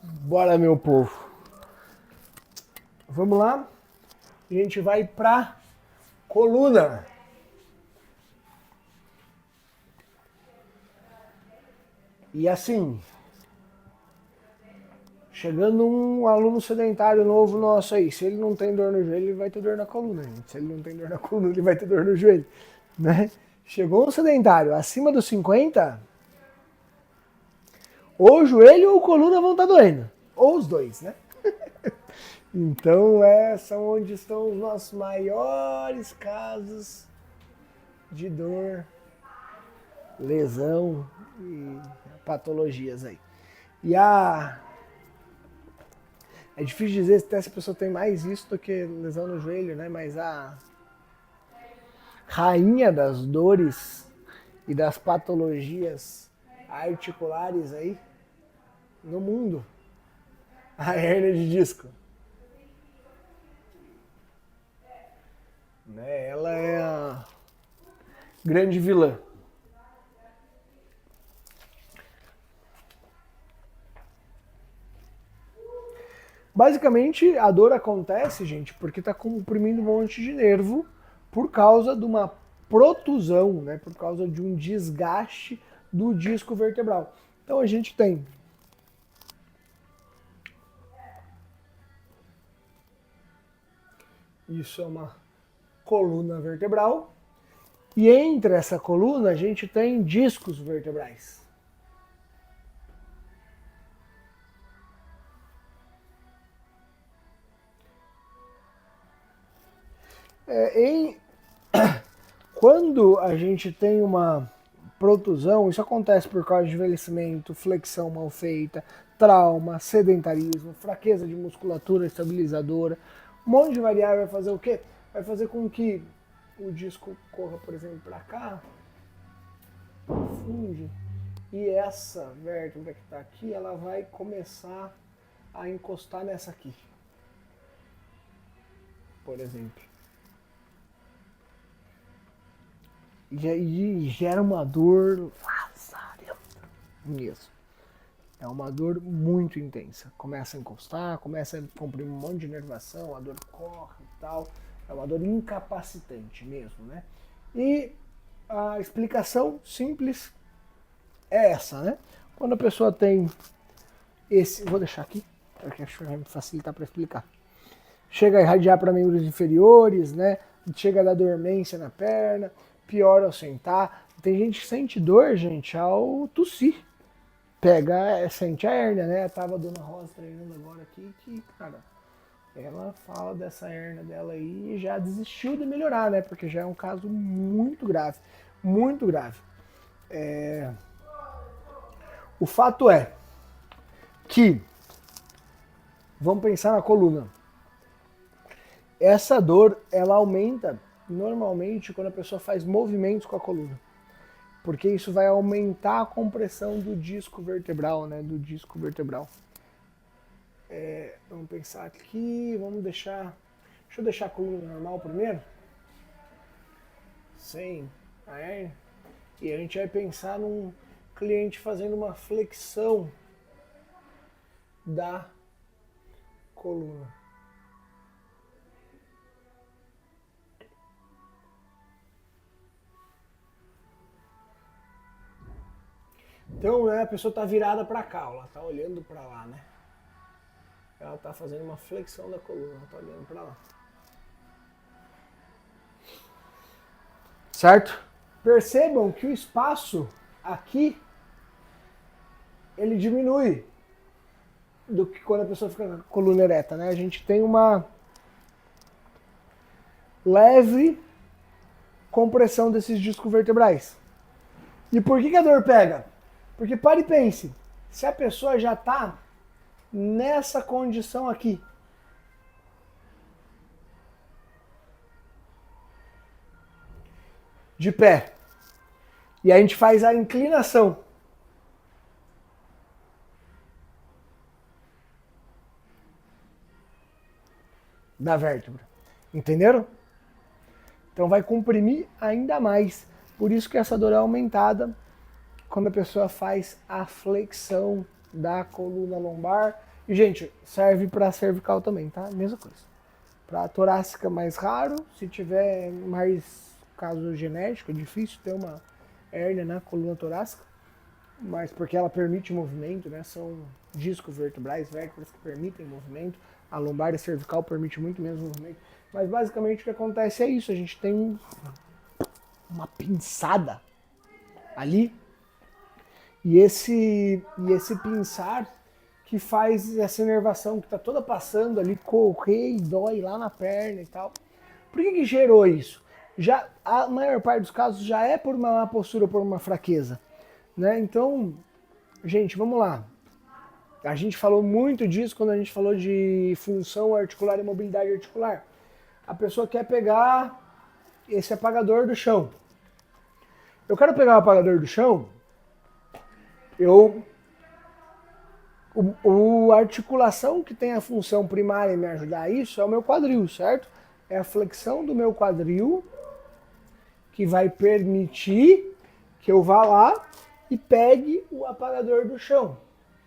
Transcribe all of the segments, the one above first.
Bora, meu povo. Vamos lá. A gente vai pra coluna. E assim, chegando um aluno sedentário novo nosso aí, se ele não tem dor no joelho, ele vai ter dor na coluna, gente. Se ele não tem dor na coluna, ele vai ter dor no joelho, né? Chegou um sedentário acima dos 50, ou o joelho ou a coluna vão estar doendo. Ou os dois, né? Então, são onde estão os nossos maiores casos de dor, lesão e patologias aí. E é difícil dizer se essa pessoa tem mais isso do que lesão no joelho, né? Mas a rainha das dores e das patologias articulares aí no mundo, a hérnia de disco. Né? Ela é a grande vilã. Basicamente, a dor acontece, gente, porque está comprimindo um monte de nervo por causa de uma protusão, né? Por causa de um desgaste do disco vertebral. Então a gente tem isso é uma coluna vertebral e entre essa coluna a gente tem discos vertebrais. Quando a gente tem uma protusão, isso acontece por causa de envelhecimento, flexão mal feita, trauma, sedentarismo, fraqueza de musculatura estabilizadora. Um monte de variável vai fazer o quê? Vai fazer com que o disco corra, por exemplo, para cá, funde, e essa vértebra que está aqui, ela vai começar a encostar nessa aqui, por exemplo. E gera uma dor lazarenta mesmo. É uma dor muito intensa. Começa a encostar, começa a comprimir um monte de inervação, a dor corre e tal. É uma dor incapacitante mesmo, né? E a explicação simples é essa, né? Quando a pessoa tem esse... Vou deixar aqui, porque acho que vai me facilitar para explicar. Chega a irradiar para membros inferiores, né? Chega a dar dormência na perna, piora ao sentar. Tem gente que sente dor, gente, ao tossir. Sente a hérnia, né? Tava a dona Rosa treinando agora aqui, que, cara, ela fala dessa hérnia dela aí e já desistiu de melhorar, né? Porque já é um caso muito grave, muito grave. O fato é que, vamos pensar na coluna. Essa dor, ela aumenta normalmente quando a pessoa faz movimentos com a coluna. Porque isso vai aumentar a compressão do disco vertebral, né? Do disco vertebral. Vamos pensar aqui, deixa eu deixar a coluna normal primeiro. Sem a hérnia. E a gente vai pensar num cliente fazendo uma flexão da coluna. Então, né, a pessoa está virada para cá, ela está olhando para lá, né? Ela está fazendo uma flexão da coluna, ela está olhando para lá. Certo? Percebam que o espaço aqui, ele diminui do que quando a pessoa fica com a coluna ereta, né? A gente tem uma leve compressão desses discos vertebrais. E por que a dor pega? Porque pare e pense, se a pessoa já está nessa condição aqui, de pé, e a gente faz a inclinação, da vértebra, entenderam? Então vai comprimir ainda mais, por isso que essa dor é aumentada quando a pessoa faz a flexão da coluna lombar E, gente, serve para cervical também, tá? Mesma coisa. Para torácica mais raro, se tiver mais caso genético, é difícil ter uma hérnia na coluna torácica, mas porque ela permite movimento, né? São discos vertebrais, vértebras que permitem movimento. A lombar e a cervical permite muito menos movimento. Mas basicamente o que acontece é isso, a gente tem uma pinçada ali e esse pinçar que faz essa inervação que está toda passando ali, correr e dói lá na perna e tal. Por que gerou isso? Já, a maior parte dos casos já é por uma má postura ou por uma fraqueza, né? Então, gente, vamos lá. A gente falou muito disso quando a gente falou de função articular e mobilidade articular. A pessoa quer pegar esse apagador do chão. Eu quero pegar o apagador do chão, a articulação que tem a função primária em me ajudar a isso é o meu quadril, certo? É a flexão do meu quadril que vai permitir que eu vá lá e pegue o apagador do chão.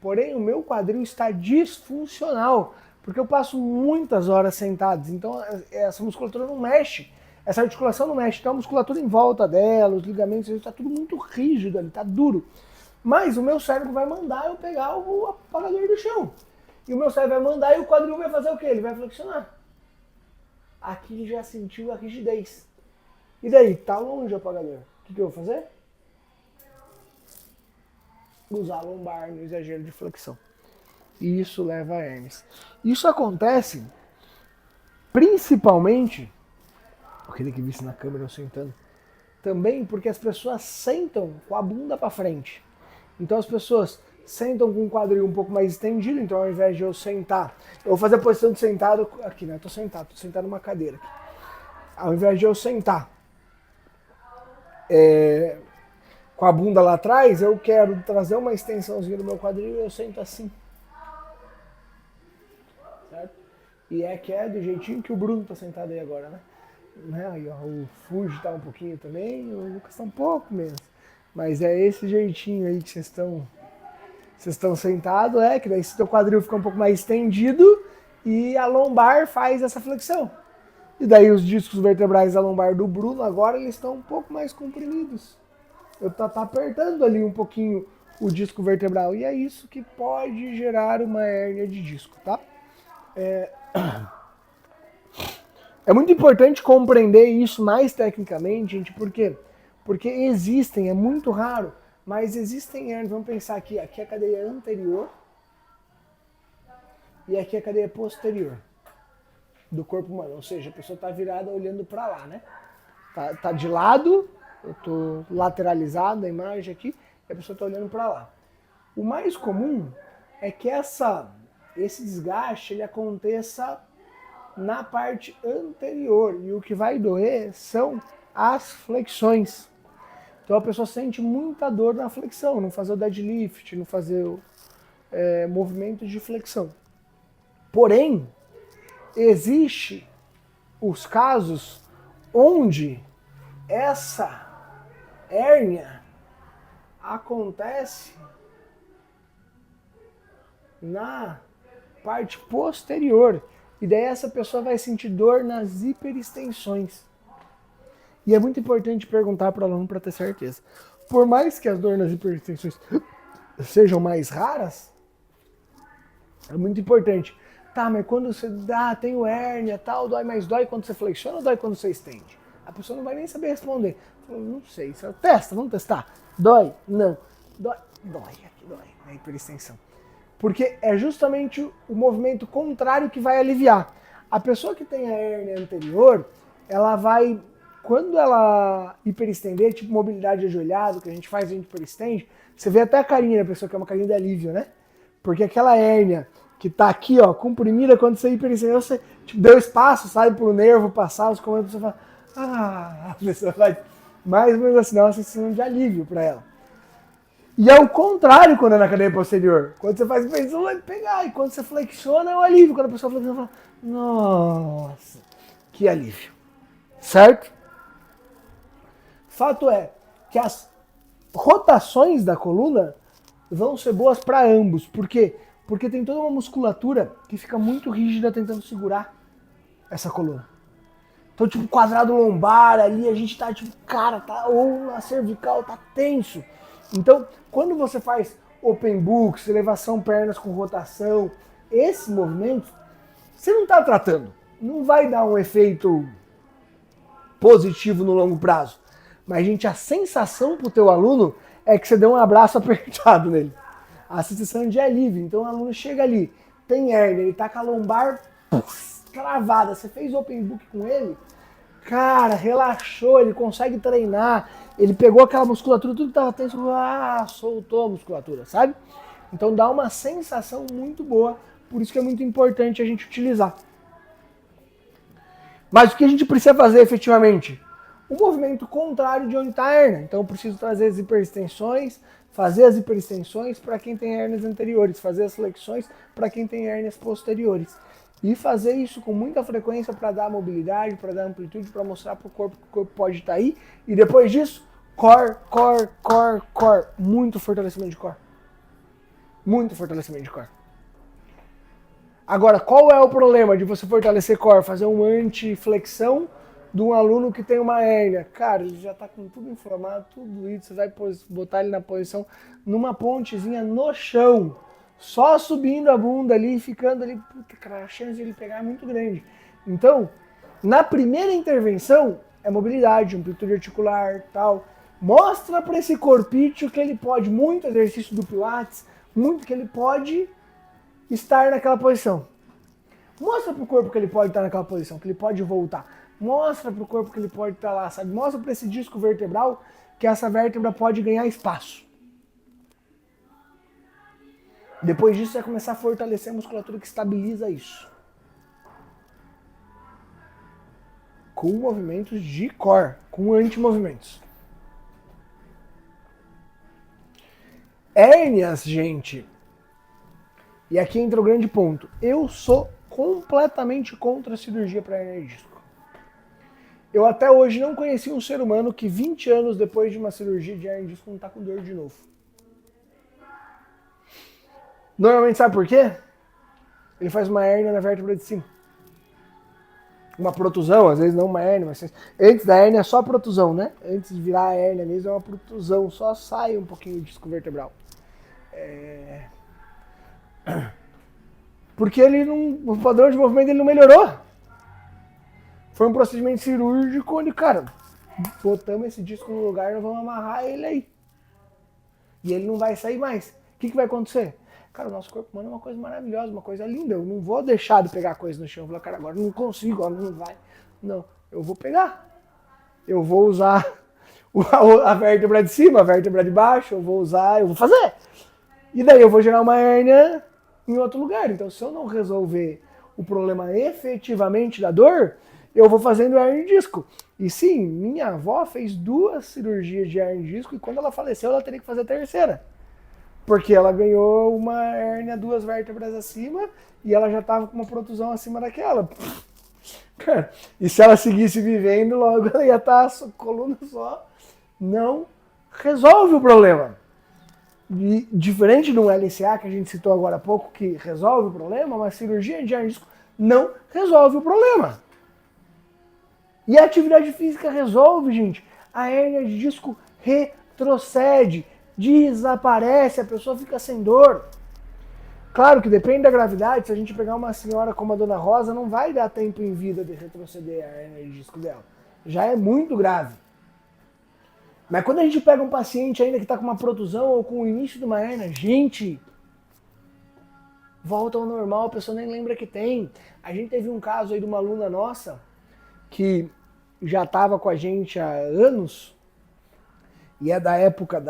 Porém, o meu quadril está disfuncional, porque eu passo muitas horas sentado, então essa musculatura não mexe, essa articulação não mexe, então a musculatura em volta dela, os ligamentos, está tudo muito rígido ali, está duro. Mas o meu cérebro vai mandar eu pegar o apagador do chão. E o meu cérebro vai mandar e o quadril vai fazer o quê? Ele vai flexionar. Aqui ele já sentiu a rigidez. E daí? Tá longe o apagador. O que eu vou fazer? Usar a lombar no exagero de flexão. E isso leva a hérnias. Isso acontece principalmente, eu queria que visse na câmera eu sentando, também porque as pessoas sentam com a bunda para frente. Então as pessoas sentam com o quadril um pouco mais estendido, então ao invés de eu sentar, eu vou fazer a posição de sentado aqui, né? Tô sentado numa cadeira aqui. Ao invés de eu sentar com a bunda lá atrás, eu quero trazer uma extensãozinha do meu quadril e eu sento assim. Certo? E é do jeitinho que o Bruno tá sentado aí agora, né? Aí, ó, o Fuji tá um pouquinho também, o Lucas tá um pouco menos. Mas é esse jeitinho aí que vocês estão sentados, que daí seu quadril fica um pouco mais estendido e a lombar faz essa flexão. E daí os discos vertebrais da lombar do Bruno agora eles estão um pouco mais comprimidos. Eu tá apertando ali um pouquinho o disco vertebral e é isso que pode gerar uma hérnia de disco, tá? É muito importante compreender isso mais tecnicamente, gente, por quê? Porque existem, é muito raro, mas existem hérnias, vamos pensar aqui é a cadeia anterior e aqui é a cadeia posterior do corpo humano, ou seja, a pessoa está virada olhando para lá, né? Tá de lado, eu estou lateralizado a imagem aqui, e a pessoa está olhando para lá. O mais comum é que esse desgaste ele aconteça na parte anterior, e o que vai doer são as flexões. Então a pessoa sente muita dor na flexão, não fazer o deadlift, não fazer o movimento de flexão. Porém, existe os casos onde essa hérnia acontece na parte posterior. E daí essa pessoa vai sentir dor nas hiperextensões. E é muito importante perguntar para o aluno para ter certeza. Por mais que as dores nas hiperextensões sejam mais raras, é muito importante. Tá, mas quando você tem hérnia tal, dói mais dói quando você flexiona ou dói quando você estende? A pessoa não vai nem saber responder. Não sei, testa, vamos testar. Dói? Não. Dói, aqui dói, na hiperextensão. Porque é justamente o movimento contrário que vai aliviar. A pessoa que tem a hérnia anterior, ela vai, quando ela hiperestender, tipo mobilidade ajoelhada, que a gente hiperestende, você vê até a carinha da pessoa, que é uma carinha de alívio, né? Porque aquela hérnia que tá aqui, ó, comprimida, quando você hiperestendeu, você deu espaço, sabe, pro nervo passar, os comandos, você fala, a pessoa vai mais ou menos assim, dá uma sensação de alívio para ela. E é o contrário quando é na cadeia posterior. Quando você faz flexão, vai pegar. E quando você flexiona, é o alívio. Quando a pessoa flexiona, fala, nossa, que alívio. Certo? Fato é que as rotações da coluna vão ser boas para ambos. Por quê? Porque tem toda uma musculatura que fica muito rígida tentando segurar essa coluna. Então, tipo, quadrado lombar ali, a gente tá tipo, cara, tá, ou na cervical, tá tenso. Então, quando você faz open books, elevação pernas com rotação, esse movimento, você não tá tratando. Não vai dar um efeito positivo no longo prazo. Mas, gente, a sensação pro teu aluno é que você deu um abraço apertado nele. A sensação de alívio. Então, o aluno chega ali, tem hérnia, ele tá com a lombar travada. Você fez open book com ele, cara, relaxou, ele consegue treinar, ele pegou aquela musculatura, tudo que tava tenso, soltou a musculatura, sabe? Então dá uma sensação muito boa, por isso que é muito importante a gente utilizar. Mas o que a gente precisa fazer efetivamente? O movimento contrário de onde está a hérnia. Então eu preciso trazer as hiperextensões, fazer as hiperextensões para quem tem hérnias anteriores, fazer as flexões para quem tem hérnias posteriores. E fazer isso com muita frequência para dar mobilidade, para dar amplitude, para mostrar para o corpo que o corpo pode estar aí. E depois disso, core. Muito fortalecimento de core. Muito fortalecimento de core. Agora, qual é o problema de você fortalecer core? Fazer uma antiflexão de um aluno que tem uma hérnia. Cara, ele já está com tudo inflamado, tudo isso. Você vai botar ele na posição, numa pontezinha no chão. Só subindo a bunda ali, ficando ali, puta, cara, a chance de ele pegar é muito grande. Então, na primeira intervenção, é mobilidade, amplitude articular, tal. Mostra para esse corpício que ele pode, muito exercício do Pilates, muito que ele pode estar naquela posição. Mostra para o corpo que ele pode estar naquela posição, que ele pode voltar. Mostra para o corpo que ele pode estar lá, sabe? Mostra para esse disco vertebral que essa vértebra pode ganhar espaço. Depois disso, você vai começar a fortalecer a musculatura que estabiliza isso. Com movimentos de core, com antimovimentos. Hérnias, gente. E aqui entra o grande ponto. Eu sou completamente contra a cirurgia para hérnia de disco. Eu até hoje não conheci um ser humano que 20 anos depois de uma cirurgia de hérnia de disco não está com dor de novo. Normalmente sabe por quê? Ele faz uma hérnia na vértebra de cima. Uma protusão, às vezes não uma hérnia, mas antes da hérnia é só protusão, né? Antes de virar a hérnia mesmo é uma protusão, só sai um pouquinho o disco vertebral. Porque ele não, o padrão de movimento ele não melhorou. Foi um procedimento cirúrgico onde, cara, botamos esse disco no lugar e vamos amarrar ele aí. E ele não vai sair mais. O que vai acontecer? Cara, o nosso corpo humano é uma coisa maravilhosa, uma coisa linda. Eu não vou deixar de pegar coisa no chão. Eu vou falar, cara, agora não consigo, agora não vai. Não, eu vou pegar. Eu vou usar a vértebra de cima, a vértebra de baixo, eu vou fazer. E daí eu vou gerar uma hérnia em outro lugar. Então, se eu não resolver o problema efetivamente da dor, eu vou fazendo hérnia de disco. E sim, minha avó fez 2 cirurgias de hérnia de disco e quando ela faleceu, ela teria que fazer a terceira. Porque ela ganhou uma hérnia 2 vértebras acima e ela já estava com uma protusão acima daquela. Cara, e se ela seguisse vivendo, logo ela ia estar coluna só. Não resolve o problema. E, diferente do LCA que a gente citou agora há pouco, que resolve o problema, uma cirurgia de hérnia de disco não resolve o problema. E a atividade física resolve, gente. A hérnia de disco retrocede, desaparece, a pessoa fica sem dor. Claro que depende da gravidade, se a gente pegar uma senhora como a Dona Rosa, não vai dar tempo em vida de retroceder a hérnia de disco dela. Já é muito grave. Mas quando a gente pega um paciente ainda que está com uma protusão ou com o início de uma hérnia, gente, volta ao normal, a pessoa nem lembra que tem. A gente teve um caso aí de uma aluna nossa que já estava com a gente há anos e é da época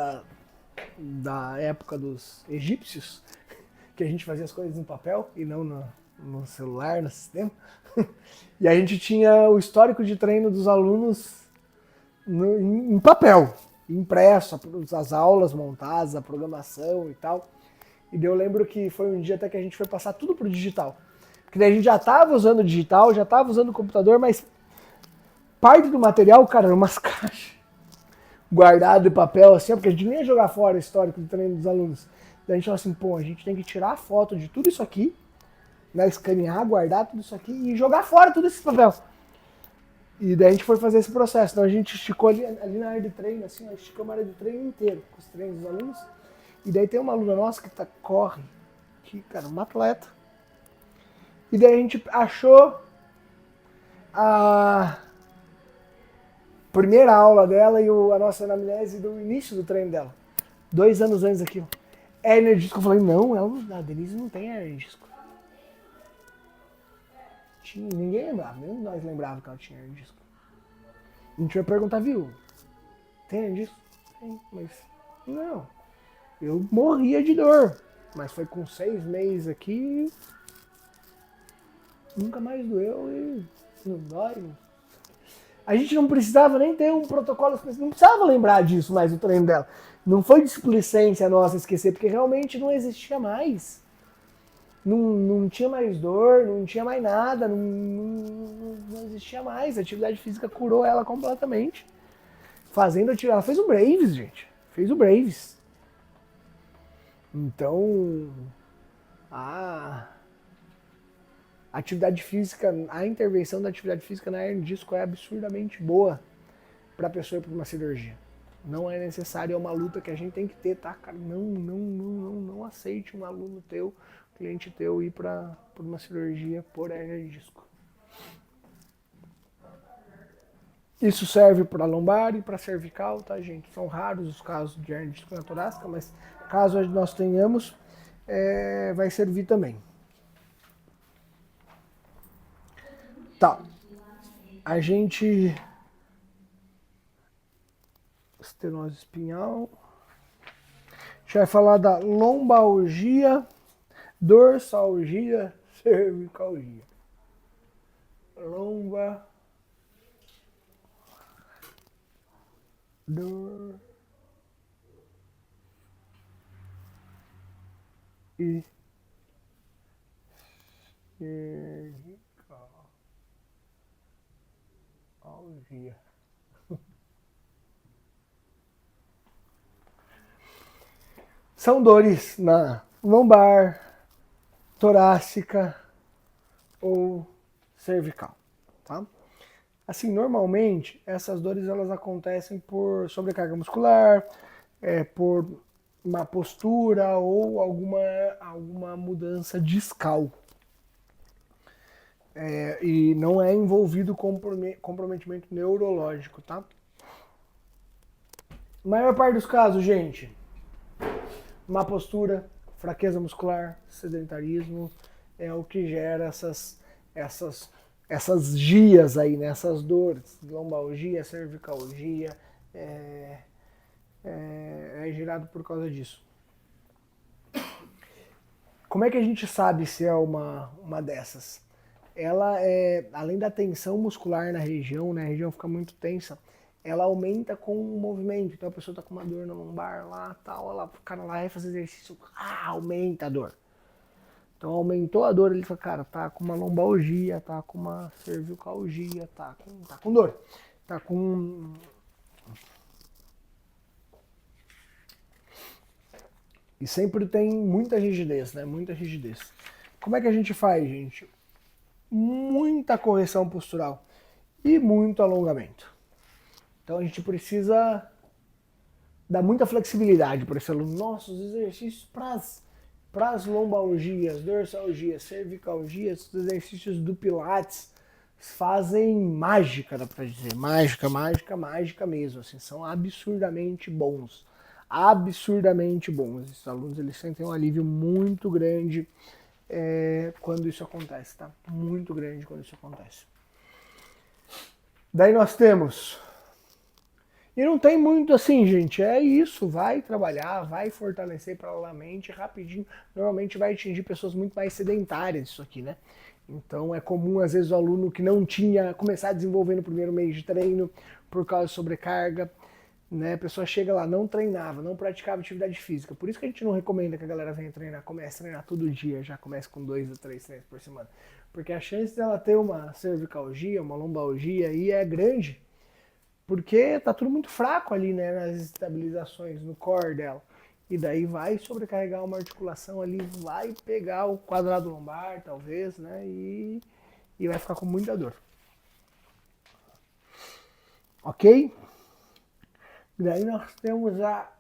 dos egípcios, que a gente fazia as coisas no papel e não no celular, no sistema. E a gente tinha o histórico de treino dos alunos em papel, impresso, as aulas montadas, a programação e tal. E daí eu lembro que foi um dia até que a gente foi passar tudo pro digital. Porque daí a gente já estava usando o digital, já estava usando o computador, mas parte do material, cara, eram umas caixas guardado de papel assim, porque a gente nem ia jogar fora o histórico do treino dos alunos. Daí a gente falou assim, pô, a gente tem que tirar a foto de tudo isso aqui, né, escanear, guardar tudo isso aqui e jogar fora tudo esse papel. E daí a gente foi fazer esse processo. Então a gente esticou ali na área de treino, assim, esticamos a área de treino inteiro, com os treinos dos alunos. E daí tem uma aluna nossa que corre, que, cara, uma atleta. E daí a gente achou a primeira aula dela e a nossa anamnese do início do treino dela. 2 anos antes daquilo. É hernia de disco. Eu falei, não, a Denise não tem hernia de disco. Ninguém lembrava, nem nós lembrava que ela tinha hernia de disco. A gente vai perguntar, viu? Tem hernia de disco? Tem, mas não. Eu morria de dor. Mas foi com 6 meses aqui. Nunca mais doeu e não dói. A gente não precisava nem ter um protocolo específico. Não precisava lembrar disso mais no treino dela. Não foi displicência nossa esquecer, porque realmente não existia mais. Não tinha mais dor, não tinha mais nada, não existia mais. A atividade física curou ela completamente. Fazendo atividade. Ela fez o Braves, gente. Fez o Braves. Então, a atividade física, a intervenção da atividade física na hernia de disco é absurdamente boa para a pessoa ir para uma cirurgia. Não é necessário, é uma luta que a gente tem que ter, tá, cara? Não aceite um aluno teu, cliente teu ir para uma cirurgia por hernia de disco. Isso serve para lombar e para cervical, tá, gente? São raros os casos de hernia de disco na torácica, mas caso nós tenhamos, vai servir também. Tá. A gente... estenose espinhal. A gente vai falar da lombalgia, dorsalgia, cervicalgia. Lomba, dor e cervicalgia. São dores na lombar, torácica ou cervical, tá? Assim, normalmente, essas dores elas acontecem por sobrecarga muscular, por uma postura ou alguma mudança discal. E não é envolvido comprometimento neurológico, tá? Maior parte dos casos, gente, má postura, fraqueza muscular, sedentarismo é o que gera essas gias aí, né? Essas dores, lombalgia, cervicalgia, é gerado por causa disso. Como é que a gente sabe se é uma dessas? Ela além da tensão muscular na região, né? A região fica muito tensa, ela aumenta com o movimento. Então a pessoa tá com uma dor na lombar lá, tal, o cara lá vai fazer exercício, aumenta a dor. Então aumentou a dor, ele fala, cara, tá com uma lombalgia, tá com uma cervicalgia, tá com dor, tá com... E sempre tem muita rigidez, né? Muita rigidez. Como é que a gente faz, gente? Muita correção postural e muito alongamento. Então a gente precisa dar muita flexibilidade para esse aluno. Nossos exercícios para as lombalgias, dorsalgias, cervicalgias, os exercícios do Pilates fazem mágica, dá para dizer. Mágica mesmo. Assim, são absurdamente bons. Absurdamente bons. Esses alunos eles sentem um alívio muito grande quando isso acontece, tá? Muito grande quando isso acontece. Daí nós temos... E não tem muito assim, gente, é isso, vai trabalhar, vai fortalecer paralelamente, rapidinho, normalmente vai atingir pessoas muito mais sedentárias isso aqui, né? Então é comum, às vezes, o aluno que não tinha começar a desenvolver no primeiro mês de treino por causa de sobrecarga, né? A pessoa chega lá, não treinava, não praticava atividade física, por isso que a gente não recomenda que a galera venha treinar, comece a treinar todo dia, já comece com 2 a 3 treinos por semana, porque a chance dela ter uma cervicalgia, uma lombalgia aí é grande, porque tá tudo muito fraco ali, né, nas estabilizações, no core dela. E daí vai sobrecarregar uma articulação ali, vai pegar o quadrado lombar, talvez, né? E vai ficar com muita dor. Ok? Daí nós temos a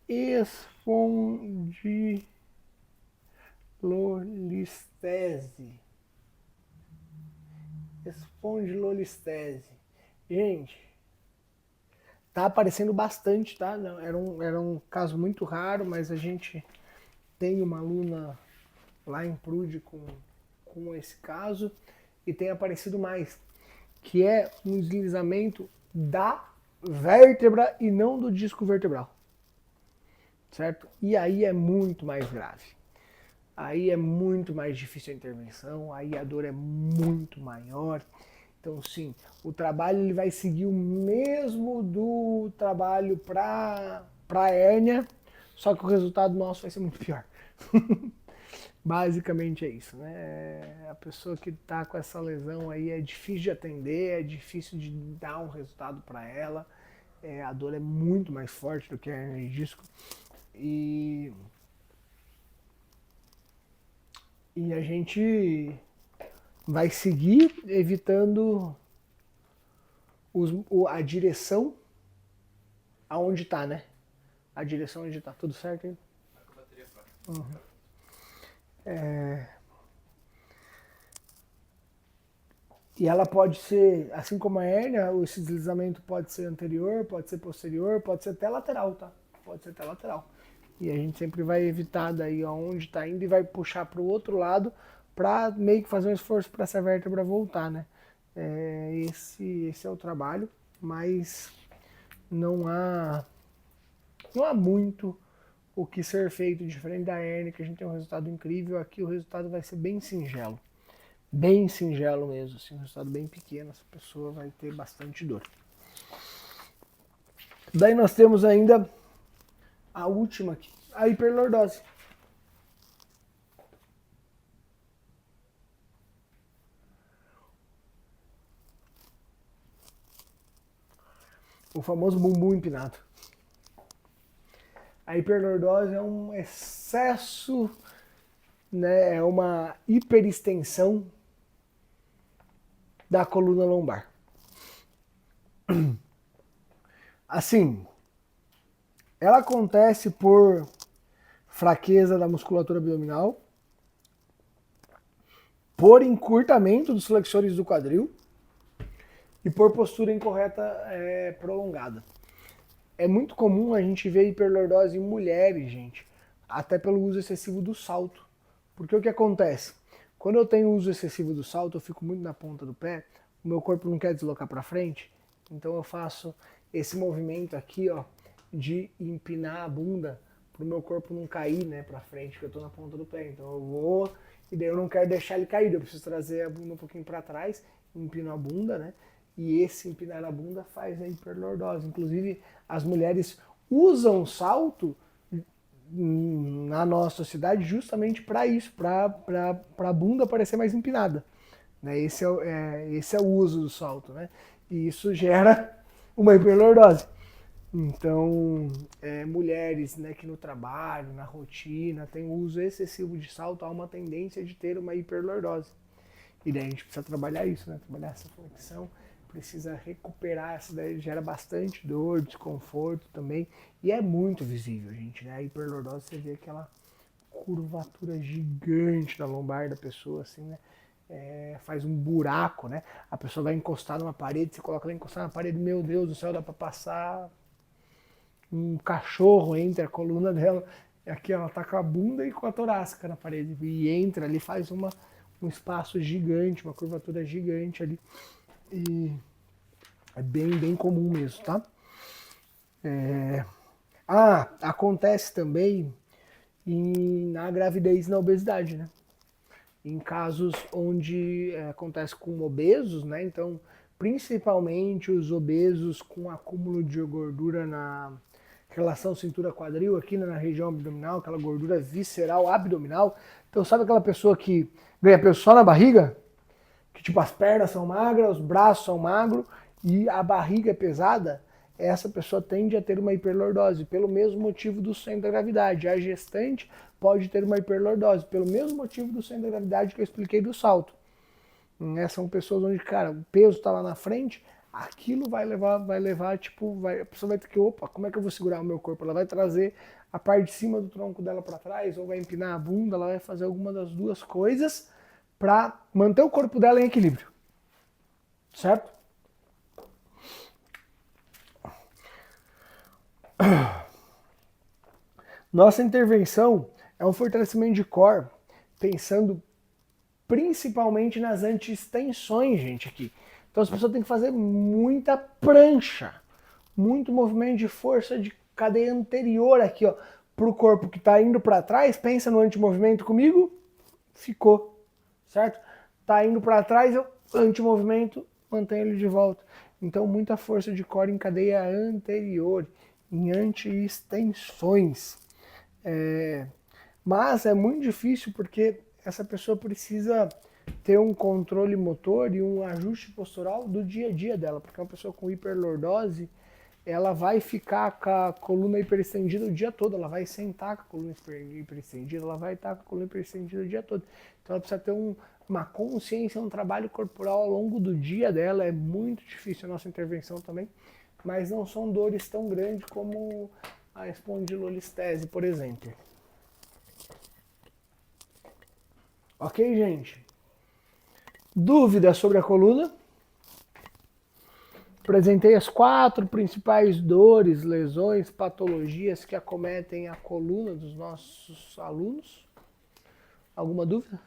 espondilolistese. Espondilolistese. Gente, tá aparecendo bastante, tá? Era um caso muito raro, mas a gente tem uma aluna lá em Prude com esse caso e tem aparecido mais, que é um deslizamento da vértebra e não do disco vertebral, certo? E aí é muito mais grave. Aí é muito mais difícil a intervenção, aí a dor é muito maior. Então, sim, o trabalho ele vai seguir o mesmo do trabalho para hérnia, só que o resultado nosso vai ser muito pior. Basicamente é isso, né? A pessoa que está com essa lesão aí é difícil de atender, é difícil de dar um resultado para ela. A dor é muito mais forte do que a hernia de disco. E a gente vai seguir evitando a direção aonde está, né? A direção onde está. Tudo certo, hein? Uhum. E ela pode ser, assim como a hérnia, esse deslizamento pode ser anterior, pode ser posterior, pode ser até lateral, tá? Pode ser até lateral. E a gente sempre vai evitar daí aonde está indo e vai puxar para o outro lado para meio que fazer um esforço para essa vértebra voltar, né? Esse é o trabalho, mas não há muito o que ser feito diferente da hérnia, que a gente tem um resultado incrível. Aqui o resultado vai ser bem singelo. Bem singelo mesmo, assim, um resultado bem pequeno, essa pessoa vai ter bastante dor. Daí nós temos ainda a última aqui, a hiperlordose. O famoso bumbum empinado. A hiperlordose é um excesso, né, é uma hiperextensão da coluna lombar. Assim, ela acontece por fraqueza da musculatura abdominal, por encurtamento dos flexores do quadril e por postura incorreta prolongada. É muito comum a gente ver hiperlordose em mulheres, gente, até pelo uso excessivo do salto. Porque o que acontece? Quando eu tenho uso excessivo do salto, eu fico muito na ponta do pé, o meu corpo não quer deslocar para frente, então eu faço esse movimento aqui, ó, de empinar a bunda para o meu corpo não cair, né, para frente, porque eu estou na ponta do pé. Então eu vou e daí eu não quero deixar ele cair, eu preciso trazer a bunda um pouquinho para trás, empino a bunda, né? E esse empinar a bunda faz a hiperlordose. Inclusive, as mulheres usam salto na nossa sociedade justamente para isso, para a bunda parecer mais empinada. Né? Esse é o uso do salto, né? E isso gera uma hiperlordose. Então, mulheres, né, que no trabalho, na rotina, tem uso excessivo de salto, há uma tendência de ter uma hiperlordose. E daí a gente precisa trabalhar isso, né? Trabalhar essa flexão, precisa recuperar, essa daí gera bastante dor, desconforto também. E é muito visível, gente, né? A hiperlordose, você vê aquela curvatura gigante na lombar da pessoa, assim, né? Faz um buraco, né? A pessoa vai encostar numa parede, você coloca ela encostar na parede, meu Deus do céu, dá pra passar um cachorro entre a coluna dela. Aqui ela tá com a bunda e com a torácica na parede. E entra ali, faz um espaço gigante, uma curvatura gigante ali. E é bem comum mesmo, tá? Acontece também na gravidez e na obesidade, né? Em casos onde acontece com obesos, né? Então, principalmente os obesos com acúmulo de gordura na relação cintura-quadril, aqui na região abdominal, aquela gordura visceral abdominal. Então, sabe aquela pessoa que ganha peso só na barriga? Que tipo, as pernas são magras, os braços são magros e a barriga é pesada? essa pessoa tende a ter uma hiperlordose, pelo mesmo motivo do centro da gravidade. A gestante pode ter uma hiperlordose, pelo mesmo motivo do centro da gravidade que eu expliquei do salto. São pessoas onde, cara, o peso está lá na frente, aquilo vai levar, tipo, a pessoa vai ter que, opa, como é que eu vou segurar o meu corpo? Ela vai trazer a parte de cima do tronco dela para trás, ou vai empinar a bunda, ela vai fazer alguma das duas coisas para manter o corpo dela em equilíbrio. Certo? Nossa intervenção é um fortalecimento de core, pensando principalmente nas anti-extensões, gente, aqui. Então as pessoas têm que fazer muita prancha, muito movimento de força de cadeia anterior aqui, ó, pro corpo que está indo para trás. Pensa no antimovimento comigo, ficou, certo? Tá indo para trás, eu antimovimento, mantenho ele de volta. Então muita força de core em cadeia anterior, em anti-extensões. Mas é muito difícil porque essa pessoa precisa ter um controle motor e um ajuste postural do dia a dia dela, porque uma pessoa com hiperlordose, ela vai ficar com a coluna hiperestendida o dia todo, ela vai sentar com a coluna hiperestendida, ela vai estar com a coluna hiperestendida o dia todo. Então ela precisa ter uma consciência, um trabalho corporal ao longo do dia dela. É muito difícil a nossa intervenção também, mas não são dores tão grandes como a espondilolistese, por exemplo. Ok, gente? Dúvidas sobre a coluna? Apresentei as 4 principais dores, lesões, patologias que acometem a coluna dos nossos alunos. Alguma dúvida?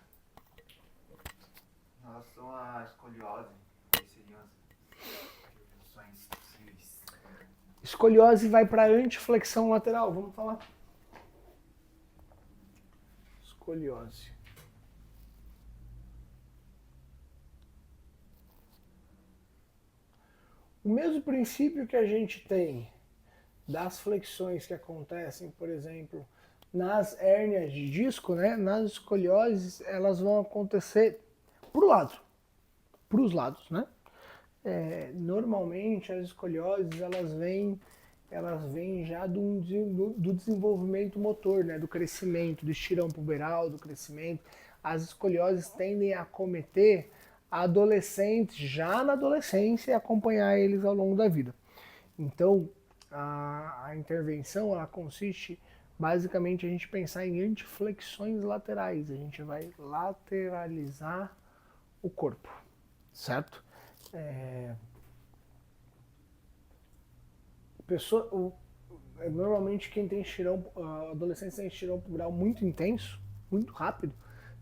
Em relação à escoliose, quais seriam as intervenções possíveis? Escoliose vai para antiflexão lateral. Vamos falar. Escoliose. O mesmo princípio que a gente tem das flexões que acontecem, por exemplo, nas hérnias de disco, né? Nas escolioses, elas vão acontecer para os lados, né? Normalmente as escolioses elas vêm já do desenvolvimento motor, né? Do crescimento, do estirão puberal, do crescimento. As escolioses tendem a acometer adolescentes já na adolescência e acompanhar eles ao longo da vida. Então, a intervenção ela consiste basicamente a gente pensar em antiflexões laterais. A gente vai lateralizar o corpo, certo? Normalmente quem tem estirão, adolescentes tem estirão puberal muito intenso, muito rápido,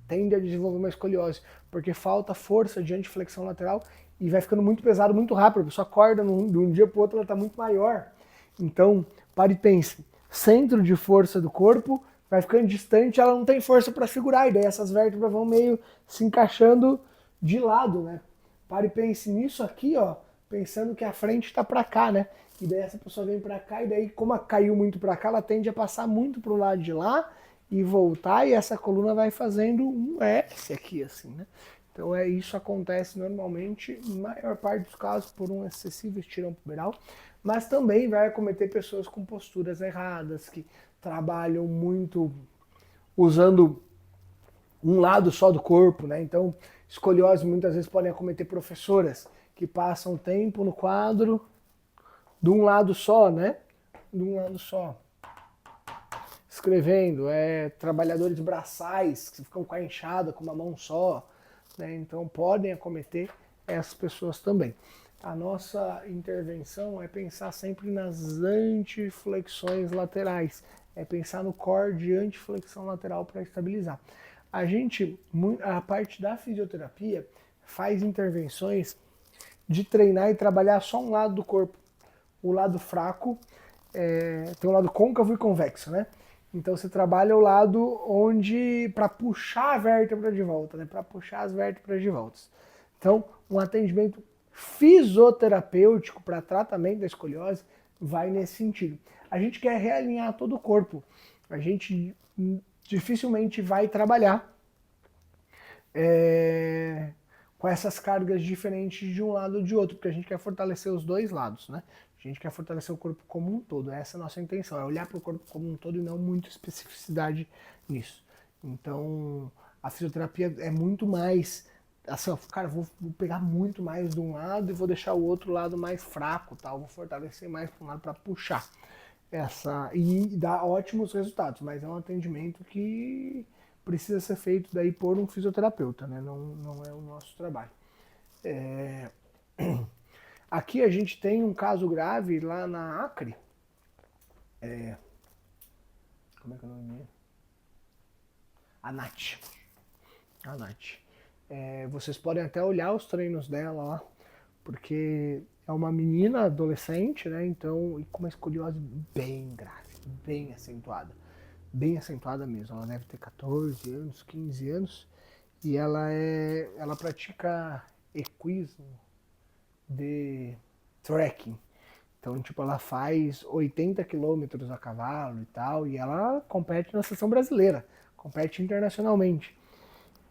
tende a desenvolver uma escoliose, porque falta força de antiflexão lateral e vai ficando muito pesado muito rápido. A pessoa acorda de um dia para o outro, ela está muito maior. Então, pare e pense, centro de força do corpo vai ficando distante, ela não tem força para segurar, e daí essas vértebras vão meio se encaixando de lado, né? Pare e pense nisso aqui, ó, pensando que a frente está para cá, né? E daí essa pessoa vem para cá, e daí como ela caiu muito para cá, ela tende a passar muito para o lado de lá, e voltar, e essa coluna vai fazendo um S aqui, assim, né? Então isso acontece normalmente, na maior parte dos casos, por um excessivo estirão puberal, mas também vai acometer pessoas com posturas erradas, que trabalham muito usando um lado só do corpo, né? Então, escoliose muitas vezes podem acometer professoras que passam tempo no quadro de um lado só, né? De um lado só. Escrevendo, trabalhadores braçais que ficam com a enxada com uma mão só, né? Então podem acometer essas pessoas também. A nossa intervenção é pensar sempre nas antiflexões laterais, é pensar no core de antiflexão lateral para estabilizar. A parte da fisioterapia faz intervenções de treinar e trabalhar só um lado do corpo. O lado fraco, tem um lado côncavo e convexo, né? Então você trabalha o lado onde, para puxar a vértebra de volta, né? Para puxar as vértebras de volta. Então, um atendimento fisioterapêutico para tratamento da escoliose vai nesse sentido. A gente quer realinhar todo o corpo. A gente dificilmente vai trabalhar com essas cargas diferentes de um lado ou de outro, porque a gente quer fortalecer os dois lados, né? A A gente quer fortalecer o corpo como um todo. Essa é a nossa intenção, é olhar para o corpo como um todo e não muito especificidade nisso. Então, a fisioterapia é muito mais assim, ó, cara, vou pegar muito mais de um lado e vou deixar o outro lado mais fraco, tal, vou fortalecer mais para um lado para puxar essa e dá ótimos resultados, mas é um atendimento que precisa ser feito daí por um fisioterapeuta, né? Não é o nosso trabalho. Aqui a gente tem um caso grave lá na Acre. Como é que é o nome? A Nath. A Nath. Vocês podem até olhar os treinos dela lá, porque é uma menina adolescente, né? Então, e com uma escoliose bem grave, bem acentuada mesmo. Ela deve ter 14 anos, 15 anos, e ela pratica equismo de trekking. Então, tipo, ela faz 80 quilômetros a cavalo e tal, e ela compete na seleção brasileira, compete internacionalmente.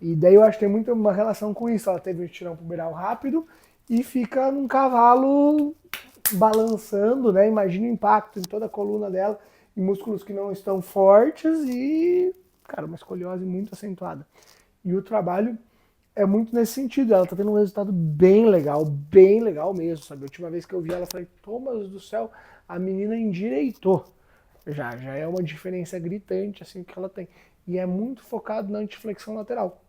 E daí eu acho que tem muito uma relação com isso. Ela teve um tirão puberal rápido e fica num cavalo balançando, né? Imagina o impacto em toda a coluna dela, em músculos que não estão fortes e, cara, uma escoliose muito acentuada. E o trabalho é muito nesse sentido. Ela tá tendo um resultado bem legal mesmo, sabe? A última vez que eu vi ela, eu falei, Thomas do céu, a menina endireitou. Já é uma diferença gritante, assim, que ela tem. E é muito focado na antiflexão lateral.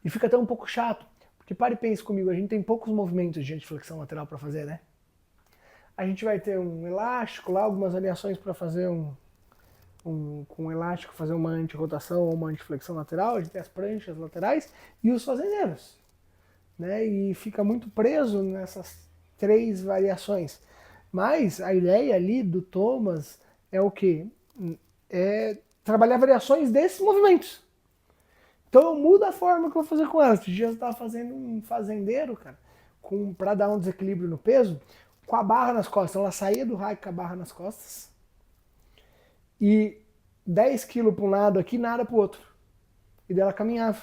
E fica até um pouco chato, porque para e pense comigo, a gente tem poucos movimentos de antiflexão lateral para fazer, né? A gente vai ter um elástico lá, algumas variações para fazer com um elástico, fazer uma anti-rotação ou uma antiflexão lateral, a gente tem as pranchas laterais e os fazendeiros, né? E fica muito preso nessas 3 variações. Mas a ideia ali do Thomas é o quê? É trabalhar variações desses movimentos. Então eu mudo a forma que eu vou fazer com ela. Esses dias eu estava fazendo um fazendeiro, cara, para dar um desequilíbrio no peso, com a barra nas costas. Ela saía do raio com a barra nas costas e 10 quilos para um lado aqui, nada para o outro. E daí ela caminhava.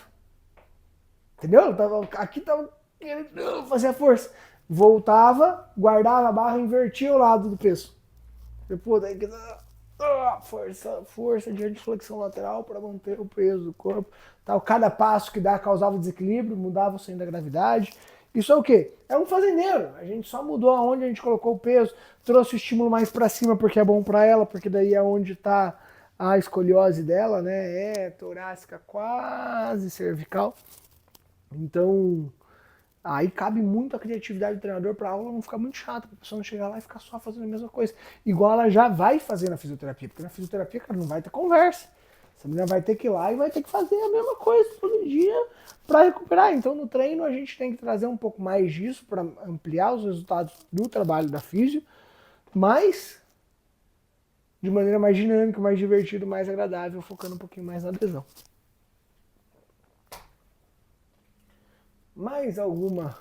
Entendeu? Aqui tava querendo fazer a força. Voltava, guardava a barra e invertia o lado do peso. Depois daí força de antiflexão lateral para manter o peso do corpo. Tal. Cada passo que dá causava desequilíbrio, mudava o centro da gravidade. Isso é o quê? É um fazendeiro. A gente só mudou aonde a gente colocou o peso, trouxe o estímulo mais para cima porque é bom para ela, porque daí é onde está a escoliose dela, né? É torácica quase cervical. Então, aí cabe muito a criatividade do treinador para a aula não ficar muito chata, para a pessoa não chegar lá e ficar só fazendo a mesma coisa. Igual ela já vai fazer na fisioterapia, porque na fisioterapia, cara, não vai ter conversa. Essa menina vai ter que ir lá e vai ter que fazer a mesma coisa todo dia para recuperar. Então, no treino, a gente tem que trazer um pouco mais disso para ampliar os resultados do trabalho da físio, mas de maneira mais dinâmica, mais divertida, mais agradável, focando um pouquinho mais na adesão. Mais alguma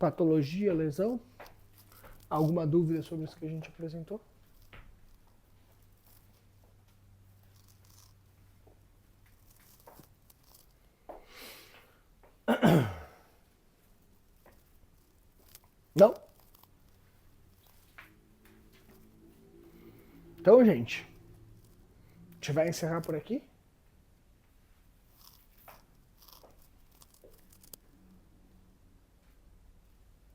patologia, lesão? Alguma dúvida sobre isso que a gente apresentou? Não? Então, gente, a gente vai encerrar por aqui.